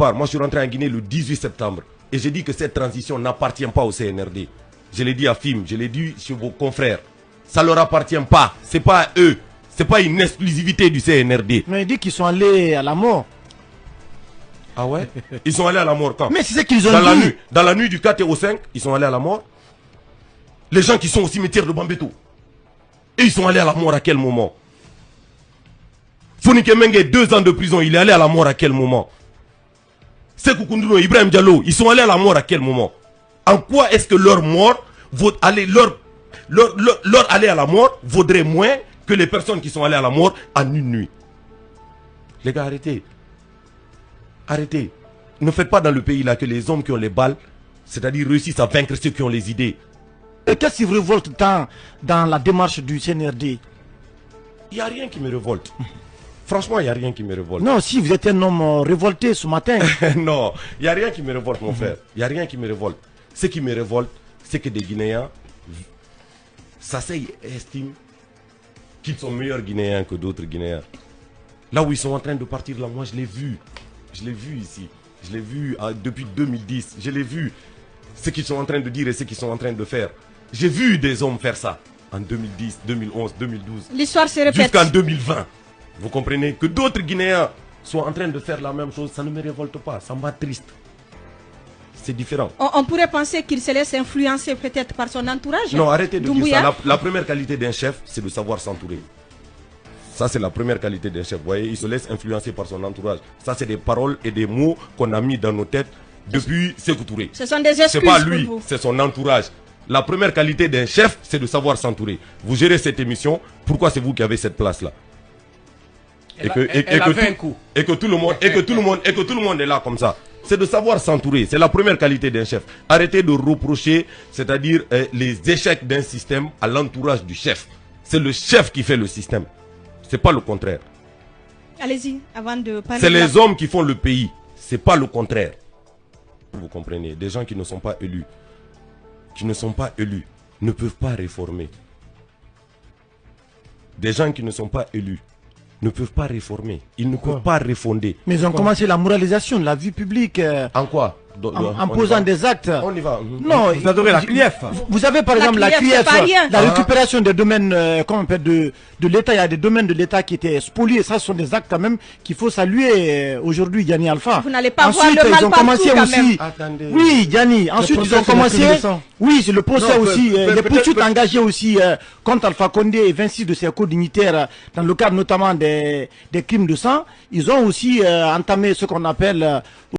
part. Moi, je suis rentré en Guinée le 18 septembre. Et j'ai dit que cette transition n'appartient pas au CNRD. Je l'ai dit à FIM, je l'ai dit chez vos confrères. Ça ne leur appartient pas. Ce n'est pas à eux. Ce n'est pas une exclusivité du CNRD. Mais il dit qu'ils sont allés à la mort. Ah ouais? Ils sont allés à la mort quand? Mais c'est ce qu'ils ont dit. Dans la nuit du 4 au 5, ils sont allés à la mort. Les gens qui sont au cimetière de Bambeto. Et ils sont allés à la mort à quel moment? Fonike Mengue, 2 ans de prison, il est allé à la mort à quel moment? Sekou Koundoulou, Ibrahim Diallo, ils sont allés à la mort à quel moment? En quoi est-ce que leur mort, leur aller à la mort vaudrait moins que les personnes qui sont allées à la mort en une nuit? Les gars, arrêtez. Arrêtez. Ne faites pas dans le pays là que les hommes qui ont les balles, c'est-à-dire réussissent à vaincre ceux qui ont les idées. Et qu'est-ce qui vous révolte dans la démarche du CNRD? Il n'y a rien qui me révolte. Franchement, il n'y a rien qui me révolte. Non, si vous êtes un homme révolté ce matin. Non, il n'y a rien qui me révolte, mon frère. Il n'y a rien qui me révolte. Ce qui me révolte, c'est que des Guinéens s'asseyent et estiment qu'ils sont meilleurs Guinéens que d'autres Guinéens. Là où ils sont en train de partir, là, moi je l'ai vu. Je l'ai vu ici. Je l'ai vu depuis 2010. Je l'ai vu. Ce qu'ils sont en train de dire et ce qu'ils sont en train de faire. J'ai vu des hommes faire ça en 2010, 2011, 2012. L'histoire se répète. Jusqu'en 2020. Vous comprenez? Que d'autres Guinéens soient en train de faire la même chose, ça ne me révolte pas, ça m'attriste. C'est différent. On pourrait penser qu'il se laisse influencer peut-être par son entourage. Non, arrêtez de Doumbouya. dire ça. La première qualité d'un chef, c'est de savoir s'entourer. Ça, c'est la première qualité d'un chef. Vous voyez, il se laisse influencer par son entourage. Ça, c'est des paroles et des mots qu'on a mis dans nos têtes depuis Sékou Touré. Ce sont des excuses. C'est pas lui, pour vous. c'est son entourage. La première qualité d'un chef, c'est de savoir s'entourer. Vous gérez cette émission, pourquoi c'est vous qui avez cette place-là? Et que tout le monde est là comme ça. C'est de savoir s'entourer. C'est la première qualité d'un chef. Arrêtez de reprocher, c'est-à-dire les échecs d'un système à l'entourage du chef. C'est le chef qui fait le système. C'est pas le contraire. Allez-y, avant de parler. C'est les hommes qui font le pays. C'est pas le contraire. Vous comprenez? Des gens qui ne sont pas élus, ne peuvent pas réformer. Des gens qui ne sont pas élus ne peuvent pas réformer. Ils ne peuvent pas refonder. Mais ils ont commencé la moralisation de la vie publique. En quoi? En posant des actes. On y va. Non, vous adorez la CRIEF. Vous avez par exemple la CRIEF, CRIEF, la récupération des domaines de l'État. Il y a des domaines de l'État qui étaient spoliés. Ça, ce sont des actes quand même qu'il faut saluer aujourd'hui, Gianni Alpha. Vous n'allez pas Ensuite, voir le mal ils ont partout, commencé quand aussi. même. Attendez. Oui, Gianni. Ensuite, ils ont commencé. Oui, c'est le procès aussi. Les poursuites engagées aussi contre Alpha Condé et 26 de ses co-dignitaires dans le cadre notamment des crimes de sang. Ils ont aussi entamé ce qu'on appelle